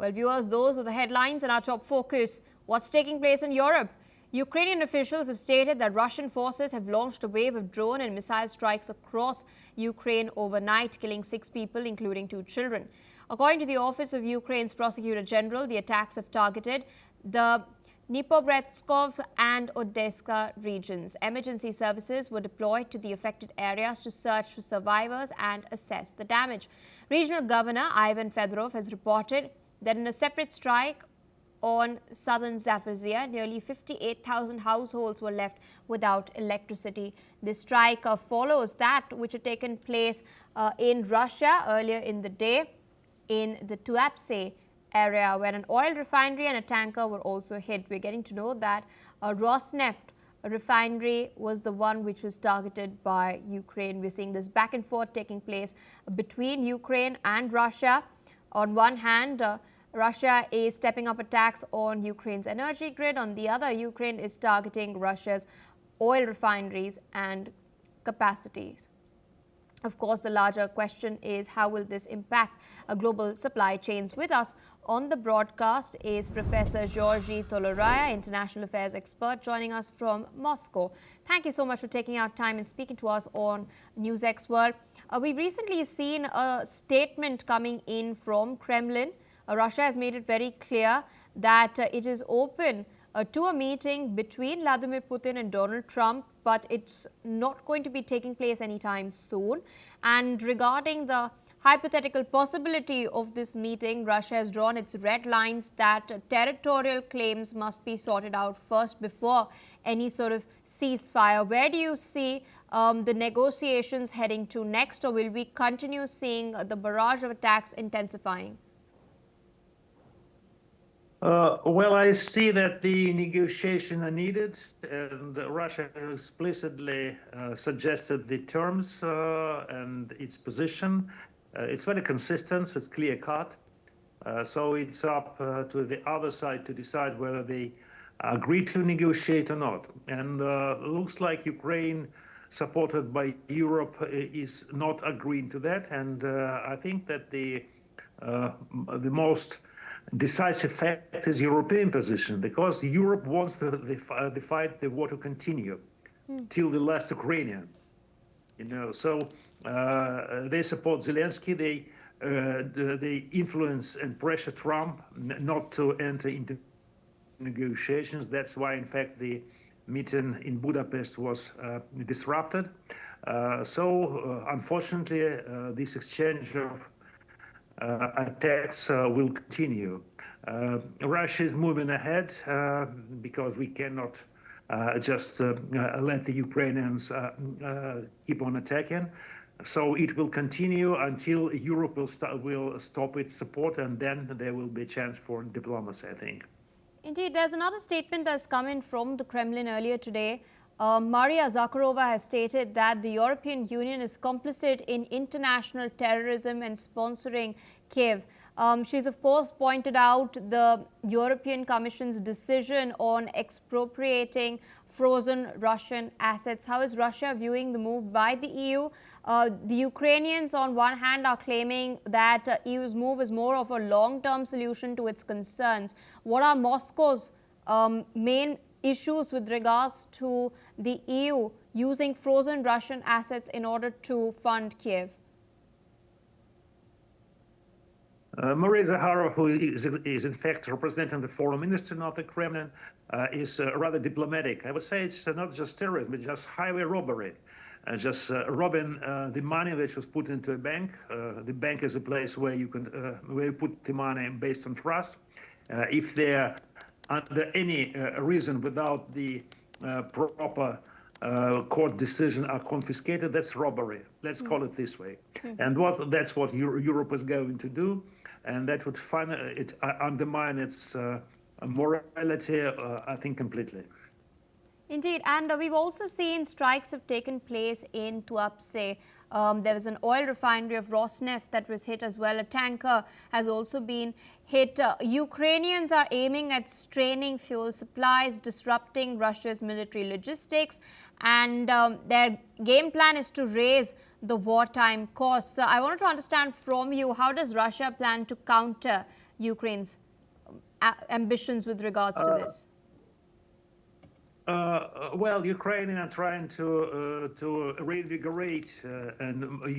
Well, viewers, those are the headlines and our top focus. What's taking place in Europe? Ukrainian officials have stated that Russian forces have launched a wave of drone and missile strikes across Ukraine overnight, killing 6 people, including 2 children. According to the Office of Ukraine's Prosecutor General, the attacks have targeted the Dnipropetrovsk and Odessa regions. Emergency services were deployed to the affected areas to search for survivors and assess the damage. Regional Governor Ivan Fedorov has reported that in a separate strike on southern Zaporizhia, nearly 58,000 households were left without electricity. This strike follows that which had taken place in Russia earlier in the day in the Tuapse area, where an oil refinery and a tanker were also hit. We're getting to know that Rosneft refinery was the one which was targeted by Ukraine. We're seeing this back and forth taking place between Ukraine and Russia. On one hand, Russia is stepping up attacks on Ukraine's energy grid. On the other, Ukraine is targeting Russia's oil refineries and capacities. Of course, the larger question is how will this impact global supply chains? With us on the broadcast is Professor Georgy Toloraya, international affairs expert, joining us from Moscow. Thank you so much for taking out time and speaking to us on NewsX World. We've recently seen a statement coming in from Kremlin. Russia has made it very clear that it is open to a meeting between Vladimir Putin and Donald Trump, but it's not going to be taking place anytime soon. And regarding the hypothetical possibility of this meeting, Russia has drawn its red lines that territorial claims must be sorted out first before any sort of ceasefire. Where do you see the negotiations heading to next, or will we continue seeing the barrage of attacks intensifying? Well, I see that the negotiations are needed, and Russia explicitly suggested the terms and its position. It's very consistent, it's clear-cut. So it's up to the other side to decide whether they agree to negotiate or not. And looks like Ukraine, supported by Europe, is not agreeing to that. And I think that the most decisive fact is European position, because Europe wants the war to continue till the last Ukrainian. So they support Zelensky. They influence and pressure Trump not to enter into negotiations. That's why, in fact, the meeting in Budapest was disrupted. Unfortunately, this exchange of attacks will continue. Russia is moving ahead because we cannot just let the Ukrainians keep on attacking. So it will continue until Europe will stop its support, and then there will be a chance for diplomacy, I think. Indeed, there's another statement that's come in from the Kremlin earlier today. Maria Zakharova has stated that the European Union is complicit in international terrorism and sponsoring Kiev. She's, of course, pointed out the European Commission's decision on expropriating frozen Russian assets. How is Russia viewing the move by the EU? The Ukrainians, on one hand, are claiming that EU's move is more of a long-term solution to its concerns. What are Moscow's main issues with regards to the EU using frozen Russian assets in order to fund Kiev? Maria Zakharova, who is in fact representing the foreign minister of the Kremlin, is rather diplomatic. I would say it's not just terrorism, it's just highway robbery. Just robbing the money which was put into a bank. The bank is a place where you can where you put the money based on trust. If they're under any reason without the proper court decision are confiscated, that's robbery. Let's call it this way. And that's what Europe is going to do, and that would undermine its morality, I think, completely. Indeed, and we've also seen strikes have taken place in Tuapse. There was an oil refinery of Rosneft that was hit as well. A tanker has also been hit. Ukrainians are aiming at straining fuel supplies, disrupting Russia's military logistics, and their game plan is to raise the wartime costs. So I wanted to understand from you, how does Russia plan to counter Ukraine's ambitions with regards to this? Well, Ukrainians are trying to reinvigorate and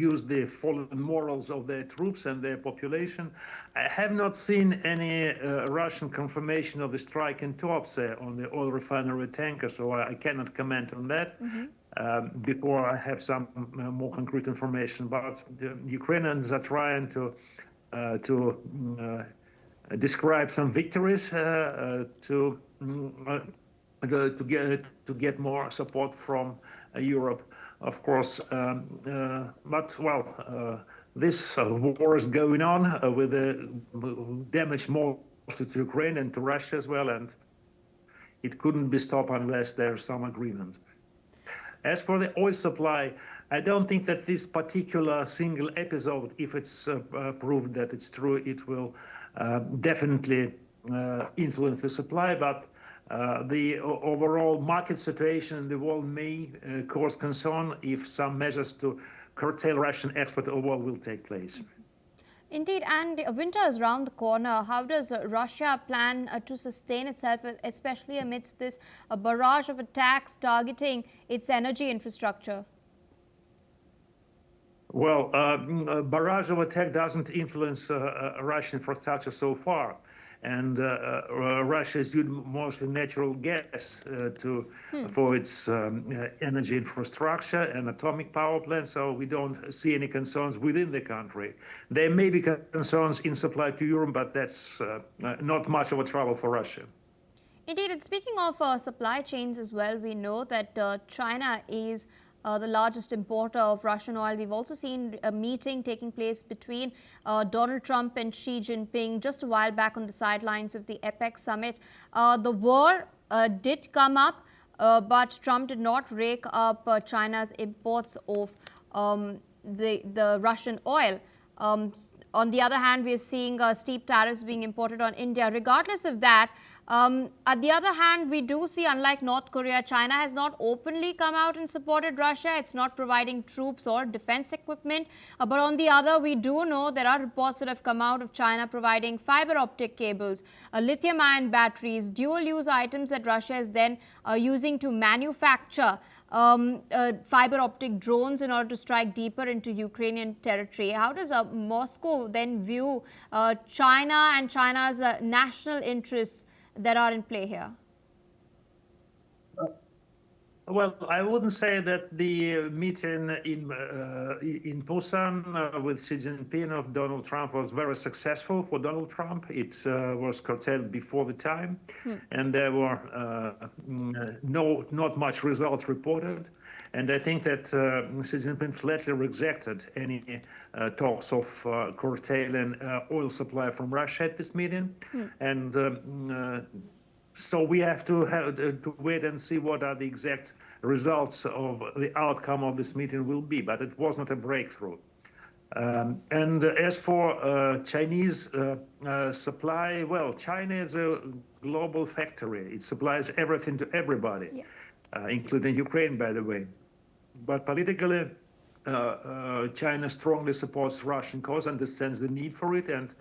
use the fallen morals of their troops and their population. I have not seen any Russian confirmation of the strike in Tuapse on the oil refinery tanker, so I cannot comment on that. Before I have some more concrete information. But the Ukrainians are trying to describe some victories to get more support from Europe, of course. But well, this war is going on with the damage more to Ukraine and to Russia as well, and it couldn't be stopped unless there's some agreement. As for the oil supply, I don't think that this particular single episode, if it's proved that it's true, it will definitely influence the supply, but the overall market situation in the world may cause concern if some measures to curtail Russian export of oil will take place. Indeed, and winter is around the corner. How does Russia plan to sustain itself, especially amidst this barrage of attacks targeting its energy infrastructure? Well, barrage of attack doesn't influence Russian infrastructure so far. And Russia is using mostly natural gas for its energy infrastructure and atomic power plants, so we don't see any concerns within the country. There may be concerns in supply to Europe, but that's not much of a trouble for Russia. Indeed, and speaking of supply chains as well, we know that China is the largest importer of Russian oil. We've also seen a meeting taking place between Donald Trump and Xi Jinping just a while back on the sidelines of the APEC summit. The war did come up, but Trump did not rake up China's imports of the Russian oil. On the other hand, we are seeing steep tariffs being imported on India. Regardless of that, on the other hand, we do see, unlike North Korea, China has not openly come out and supported Russia. It's not providing troops or defense equipment. But on the other, we do know there are reports that have come out of China providing fiber optic cables, lithium-ion batteries, dual-use items that Russia is then using to manufacture fiber optic drones in order to strike deeper into Ukrainian territory. How does Moscow then view China and China's national interests that are in play here? Well, I wouldn't say that the meeting in Busan with Xi Jinping of Donald Trump was very successful for Donald Trump. It was curtailed before the time, and there were not much results reported. And I think that Xi Jinping flatly rejected any talks of curtailing oil supply from Russia at this meeting. And so we have to wait and see what are the exact results of the outcome of this meeting will be. But it was not a breakthrough. And as for Chinese supply, well, China is a global factory. It supplies everything to everybody, yes. Including Ukraine, by the way. But politically, China strongly supports Russian cause, understands the need for it, and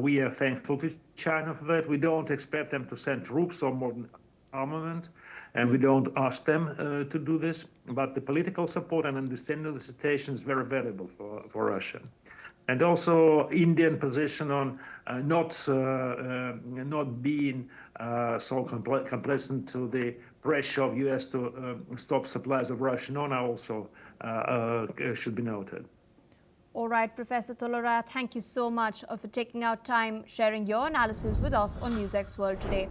we are thankful to China for that. We don't expect them to send troops or modern armament, and we don't ask them to do this. But the political support and understanding of the situation is very valuable for Russia. And also Indian position on not being so complacent to the pressure of U.S. to stop supplies of Russian oil also should be noted. All right, Professor Tolera, thank you so much for taking out time sharing your analysis with us on NewsX World today.